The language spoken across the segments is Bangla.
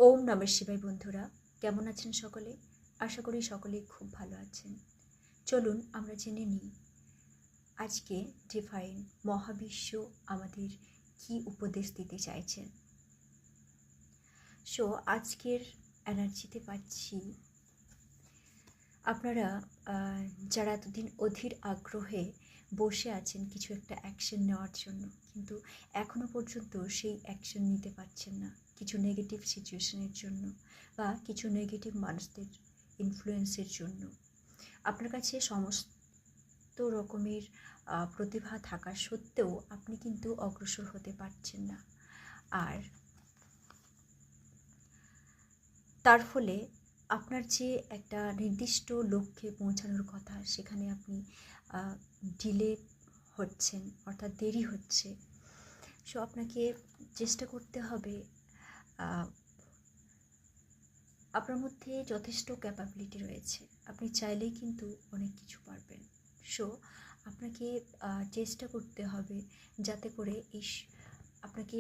ওম নমঃ শিবায়। বন্ধুরা, কেমন আছেন সকলে? আশা করি সকলেই খুব ভালো আছেন। চলুন আমরা জেনে নিই আজকে ডিভাইন মহাবিশ্ব আমাদের কি উপদেশ দিতে চাইছেন। সো আজকের এনার্জিতে পাচ্ছি আপনারা যারা এতদিন অধীর আগ্রহে বসে আছেন কিছু একটা অ্যাকশন নেওয়ার জন্য, কিন্তু এখনও পর্যন্ত সেই অ্যাকশন নিতে পারছেন না কিছু নেগেটিভ সিচুয়েশনের জন্য বা কিছু নেগেটিভ মানুষদের ইনফ্লুয়েন্সের জন্য। আপনার কাছে সমস্ত রকমের প্রতিভা থাকা সত্ত্বেও আপনি কিন্তু অগ্রসর হতে পারছেন না, আর তার ফলে আপনার যে একটা নির্দিষ্ট লক্ষ্যে পৌঁছানোর কথা সেখানে আপনি ডিলে হচ্ছেন, অর্থাৎ দেরি হচ্ছে। সো আপনাকে চেষ্টা করতে হবে, আপনার মধ্যে যথেষ্ট ক্যাপাবিলিটি রয়েছে, আপনি চাইলেই কিন্তু অনেক কিছু পারবেন। সো আপনাকে চেষ্টা করতে হবে যাতে করে আপনাকে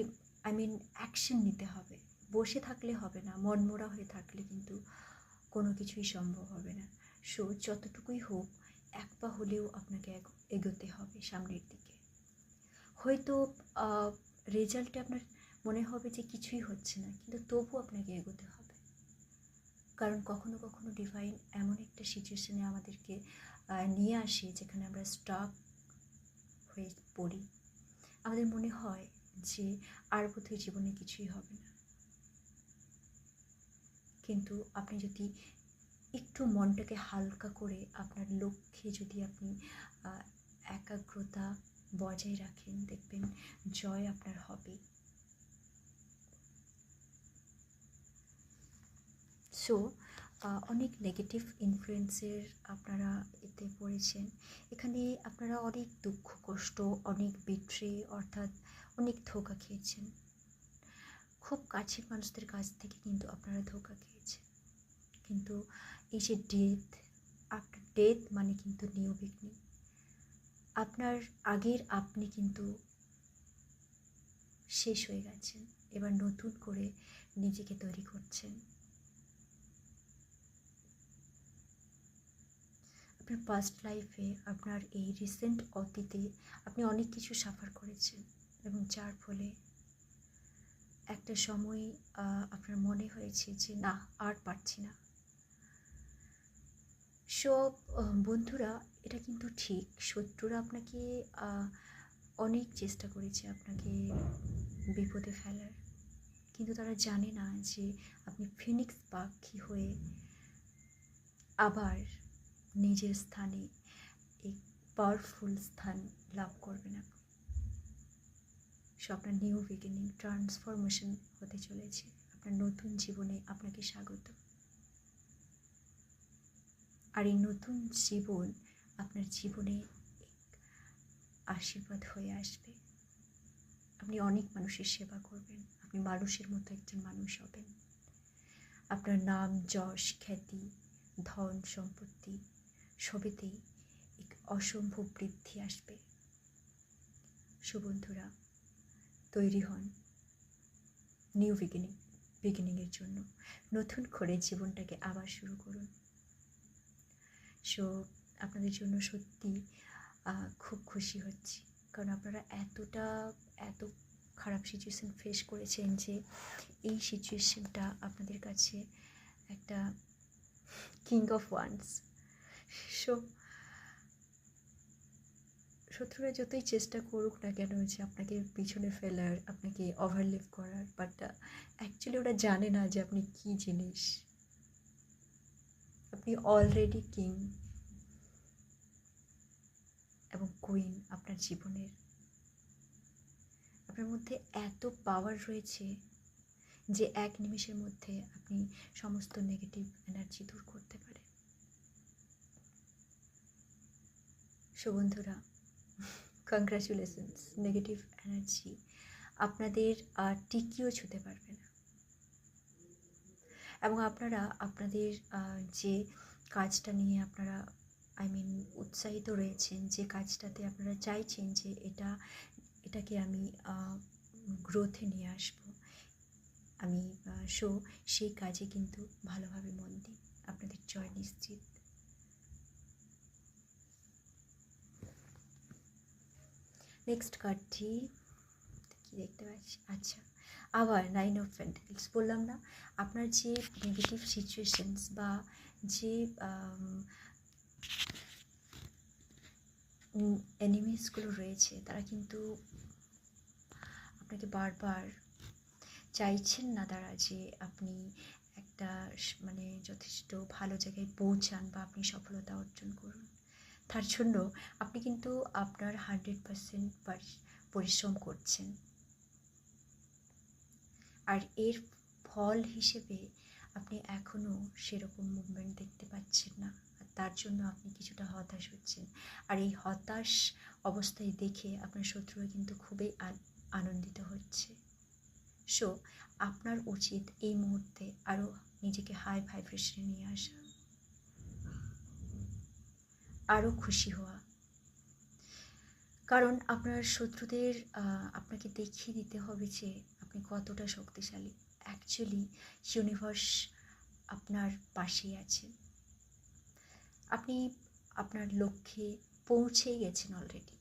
অ্যাকশন নিতে হবে। বসে থাকলে হবে না, মনমরা হয়ে থাকলে কিন্তু কোনো কিছুই সম্ভব হবে না। সো যতটুকুই হোক এক পা হলেও আপনাকে এগোতে হবে সামনের দিকে। হয়তো রেজাল্টে আপনার মনে হবে যে কিছুই হচ্ছে না, কিন্তু তবু আপনাকে এগোতে হবে, কারণ কখনো কখনো ডিভাইন এমন একটা সিচুয়েশনে আমাদেরকে নিয়ে আসে যেখানে আমরা স্টাক হয়ে পড়ি। আমাদের মনে হয় যে আর বোধহয় জীবনে কিছুই হবে না, কিন্তু আপনি যদি একটু মনটাকে হালকা করে আপনার লক্ষ্যে যদি আপনি একাগ্রতা বজায় রাখেন, দেখবেন জয় আপনার হবে। সো অনেক নেগেটিভ ইনফ্লুয়েন্সের আপনারা এতে পড়েছেন। এখানে আপনারা অনেক দুঃখ কষ্ট, অনেক বিট্রে অর্থাৎ অনেক ধোঁকা খেয়েছেন। খুব কাছের মানুষদের কাছ থেকে কিন্তু আপনারা ধোঁকা খেয়েছেন। কিন্তু এই যে ডেথ, আফটার ডেথ মানে কিন্তু নিউ বিগিনিং। আপনার আগের আপনি কিন্তু শেষ হয়ে গেছেন, এবার নতুন করে নিজেকে তৈরি করছেন। আপনার পাস্ট লাইফে, আপনার এই রিসেন্ট অতীতে আপনি অনেক কিছু সাফার করেছেন, এবং যার ফলে একটা সময় আপনার মনে হয়েছে যে না, আর পারছি না। সব বন্ধুরা, এটা কিন্তু ঠিক, শত্রুরা আপনাকে অনেক চেষ্টা করেছে আপনাকে বিপদে ফেলার, কিন্তু তারা জানে না যে আপনি ফিনিক্স পাখি হয়ে আবার নিজের স্থানে এক পাওয়ারফুল স্থান লাভ করবেন আপনি। সো আপনার নিউ বিগিনিং, ট্রান্সফরমেশন হতে চলেছে। আপনার নতুন জীবনে আপনাকে স্বাগত। আর এই নতুন জীবন আপনার জীবনে আশীর্বাদ হয়ে আসবে। আপনি অনেক মানুষের সেবা করবেন, আপনি মানুষের মতো একজন মানুষ হবেন। আপনার নাম, যশ, খ্যাতি, ধন সম্পত্তি সবেতেই এক অসম্ভব বৃদ্ধি আসবে। সো বন্ধুরা, তৈরি হন নিউ বিগিনিংয়ের জন্য। নতুন করে জীবনটাকে আবার শুরু করুন। সো আপনাদের জন্য সত্যি খুব খুশি হচ্ছি, কারণ আপনারা এত খারাপ সিচুয়েশান ফেস করেছেন যে এই সিচুয়েশানটা আপনাদের কাছে একটা কিং অফ ওয়ান্স। সো শত্রুরা যতই চেষ্টা করুক না কেন যে আপনাকে পিছনে ফেলার, আপনাকে ওভারলিভ করার, বাট অ্যাকচুয়ালি ওরা জানে না যে আপনি কী জিনিস। আপনি অলরেডি কিং এবং কুইন আপনার জীবনের। আপনার মধ্যে এত পাওয়ার রয়েছে যে এক নিমেষের মধ্যে আপনি সমস্ত নেগেটিভ এনার্জি দূর করতে পারেন। সো বন্ধুরা, কংগ্রাচুলেশনস। নেগেটিভ এনার্জি আপনাদের টিকিও ছুতে পারবে না, এবং আপনারা আপনাদের যে কাজটা নিয়ে আপনারা উৎসাহিত রয়েছেন, যে কাজটাতে আপনারা চাইছেন যে এটাকে আমি গ্রোথে নিয়ে আসবো, আমি সো সেই কাজে কিন্তু ভালোভাবে মন দিন, আপনাদের জয় নিশ্চিত। নেক্সট কার্ডটি কি দেখতে পাচ্ছি, আচ্ছা আবার 9 অফ পেন্টাকেলস। বললাম না, আপনার যে নেগেটিভ সিচুয়েশনস বা যে এনিমিসগুলো রয়েছে তারা কিন্তু আপনাকে বারবার চাইছেন না তারা যে আপনি একটা মানে যথেষ্ট ভালো জায়গায় পৌঁছান বা আপনি সফলতা অর্জন করুন। তার জন্য আপনি কিন্তু আপনার 100% পরিশ্রম করছেন, আর এর ফল হিসেবে আপনি এখনও সেরকম মুভমেন্ট দেখতে পাচ্ছেন না, আর তার জন্য আপনি কিছুটা হতাশ হচ্ছেন। আর এই হতাশ অবস্থায় দেখে আপনার শত্রুরা কিন্তু খুবই আনন্দিত হচ্ছে। সো আপনার উচিত এই মুহূর্তে আরও নিজেকে হাই ভাইব্রেশনে নিয়ে আসা, আরও খুশি হওয়া, কারণ আপনার শত্রুদের আপনাকে দেখিয়ে দিতে হবে যে আপনি কতটা শক্তিশালী। অ্যাকচুয়ালি ইউনিভার্স আপনার পাশেই আছে, আপনি আপনার লক্ষ্যে পৌঁছেই গেছেন অলরেডি,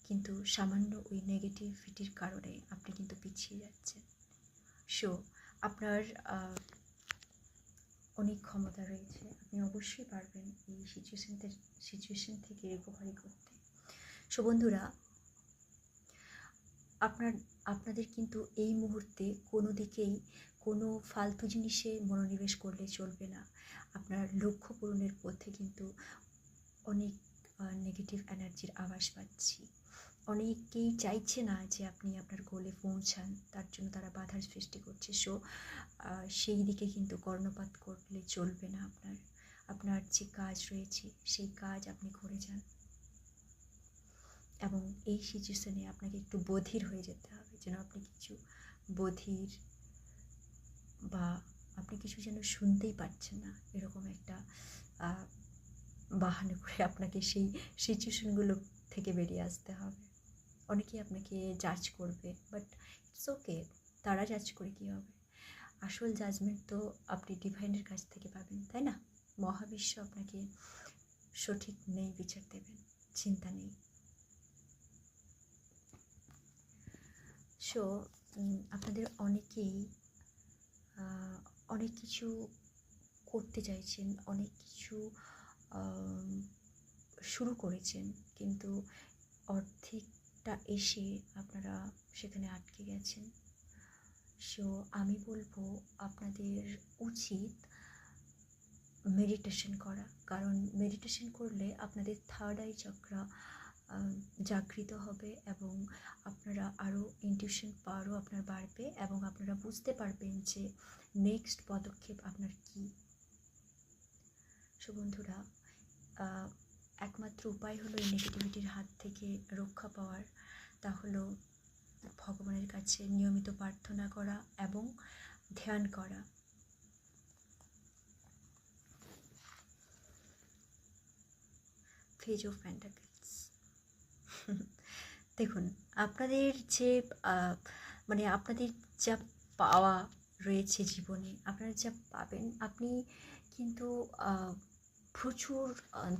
কিন্তু সামান্য ওই নেগেটিভিটির কারণে আপনি কিন্তু পিছিয়ে যাচ্ছেন। সো আপনার অনেক ক্ষমতা রয়েছে, আপনি অবশ্যই পারবেন এই সিচুয়েশন থেকে রিকভারি করতে। সো বন্ধুরা, আপনাদের কিন্তু এই মুহূর্তে কোনো দিকেই কোনো ফালতু জিনিসে মনোনিবেশ করলে চলবে না। আপনার লক্ষ্য পূরণের পথে কিন্তু অনেক নেগেটিভ এনার্জির আভাস পাচ্ছি। অনেকেই চাইছে না যে আপনি আপনার গোলে পৌঁছান, তার জন্য তারা বাধার সৃষ্টি করছে। সো সেই দিকে কিন্তু কর্ণপাত করলে চলবে না। আপনার যে কাজ রয়েছে সেই কাজ আপনি করে যান, এবং এই সিচুয়েশনে আপনাকে একটু বধির হয়ে যেতে হবে, যেন আপনি কিছু বধির বা আপনি কিছু যেন শুনতেই পাচ্ছেন না, এরকম একটা বাহানা করে আপনাকে সেই সিচুয়েশনগুলো থেকে বেরিয়ে আসতে হবে। অনেকেই আপনাকে জাজ করবে, বাট ইটস ওকে, তারা জাজ করে কী হবে? আসল জাজমেন্ট তো আপনি ডিভাইনের কাছ থেকে পাবেন, তাই না? মহাবিশ্ব আপনাকে সঠিক নেই বিচার দেবেন, চিন্তা নেই। সো আপনাদের অনেকেই অনেক কিছু করতে চাইছেন, অনেক কিছু শুরু করেছেন, কিন্তু অর্ধেকটা এসে আপনারা সেখানে আটকে গেছেন। সো আমি বলবো আপনাদের উচিত মেডিটেশন করা, কারণ মেডিটেশন করলে আপনাদের থার্ড আই চক্রা জাগৃত হবে এবং আপনারা আরও ইনটিউশন পাওয়ারও আপনার বাড়বে, এবং আপনারা বুঝতে পারবেন যে নেক্সট পদক্ষেপ আপনার কী। সো বন্ধুরা, একমাত্র উপায় হলো এই নেগেটিভিটির হাত থেকে রক্ষা পাওয়ার, তা হলো ভগবানের কাছে নিয়মিত প্রার্থনা করা এবং ধ্যান করা। Page of pentacles. দেখুন, আপনাদের যে মানে আপনাদের যা পাওয়া রয়েছে জীবনে, আপনারা যা পাবেন, আপনি কিন্তু প্রচুর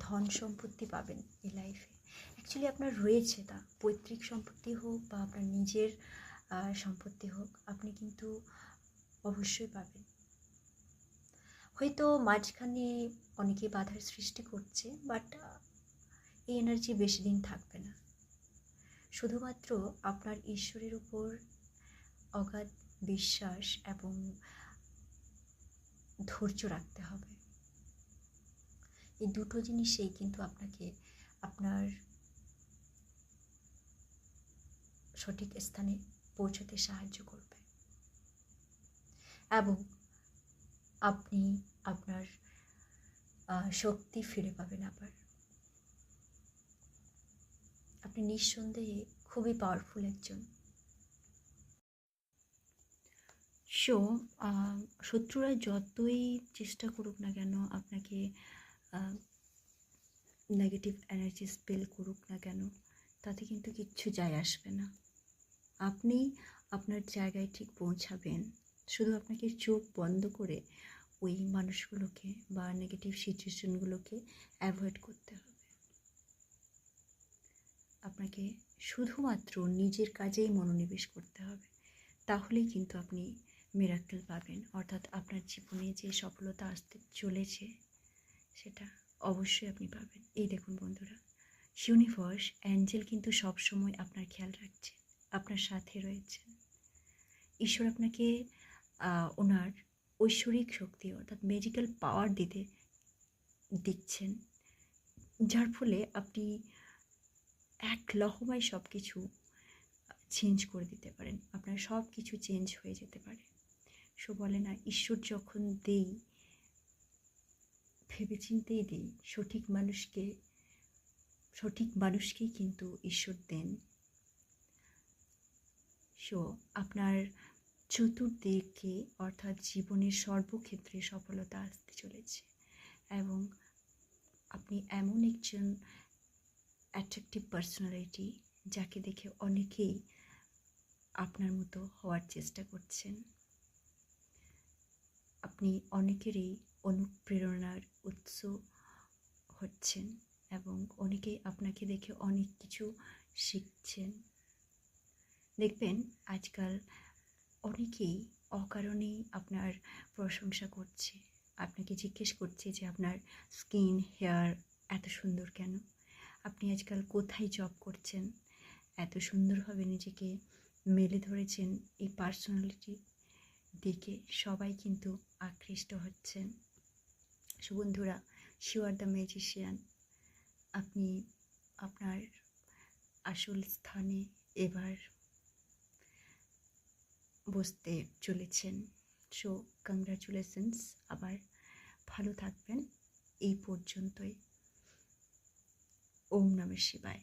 ধন সম্পত্তি পাবেন এই লাইফে। অ্যাকচুয়ালি আপনার রয়েছে, তা পৈতৃক সম্পত্তি হোক বা আপনার নিজের সম্পত্তি হোক, আপনি কিন্তু অবশ্যই পাবেন। হয়তো মাঝখানে অনেকে বাধার সৃষ্টি করছে, বাট এই এনার্জি বেশি দিন থাকবে না। শুধুমাত্র আপনার ঈশ্বরের উপর অগাধ বিশ্বাস এবং ধৈর্য রাখতে হবে। এই দুটো জিনিসেই কিন্তু আপনাকে আপনার সঠিক স্থানে পৌঁছতে সাহায্য করবে, এবং আপনি আপনার শক্তি ফিরে পাবেন আবার। আপনি নিঃসন্দেহে খুবই পাওয়ারফুল একজন। সো শত্রুরা যতই চেষ্টা করুক না কেন, আপনাকে নেগেটিভ এনার্জি স্পেল করুক না কেন, তাতে কিন্তু কিচ্ছু যায় আসবে না। আপনি আপনার জায়গায় ঠিক পৌঁছাবেন। শুধু আপনাকে চোখ বন্ধ করে ওই মানুষগুলোকে বা নেগেটিভ সিচুয়েশনগুলোকে অ্যাভয়েড করতে হবে। আপনাকে শুধুমাত্র নিজের কাজেই মনোনিবেশ করতে হবে। তাহলেই কিন্তু আপনি মিরাক্কেল পাবেন, অর্থাৎ আপনার জীবনে যে সফলতা আসতে চলেছে সেটা অবশ্যই আপনি পাবেন। এই দেখুন বন্ধুরা, ইউনিভার্স অ্যাঞ্জেল কিন্তু সবসময় আপনার খেয়াল রাখছে, আপনার সাথে রয়েছেন। ঈশ্বর আপনাকে ওনার ঐশ্বরিক শক্তি অর্থাৎ ম্যাজিক্যাল পাওয়ার দিচ্ছেন, যার ফলে আপনি এক লহমায় সব কিছু চেঞ্জ করে দিতে পারেন। আপনার সব কিছু চেঞ্জ হয়ে যেতে পারে। সো বলে না, ঈশ্বর যখন দেই ভেবেচিন্তেই দিই, সঠিক মানুষকেই কিন্তু ঈশ্বর দেন। সো আপনার চতুর্দিকে অর্থাৎ জীবনের সর্বক্ষেত্রে সফলতা আসতে চলেছে, এবং আপনি এমন একজন অ্যাট্রাকটিভ পার্সোনালিটি যাকে দেখে অনেকেই আপনার মতো হওয়ার চেষ্টা করছেন। আপনি অনেকেরই অনুপ্রেরণার উৎস হচ্ছেন এবং অনেকেই আপনাকে দেখে অনেক কিছু শিখছেন। দেখবেন আজকাল অনেকেই অকারণেই আপনার প্রশংসা করছে, আপনাকে জিজ্ঞেস করছে যে আপনার স্কিন হেয়ার এত সুন্দর কেন, আপনি আজকাল কোথায় জব করছেন, এত সুন্দরভাবে নিজেকে মেলে ধরেছেন। এই পার্সোনালিটি দেখে সবাই কিন্তু আকৃষ্ট হচ্ছেন। সো বন্ধুরা, ইউ আর দ্য ম্যাজিশিয়ান। আপনি আপনার আসল স্থানে এবার বসতে চলেছেন। So congratulations. আবার ভালো থাকবেন। এই পর্যন্তই। ওম নমঃ শিবায়।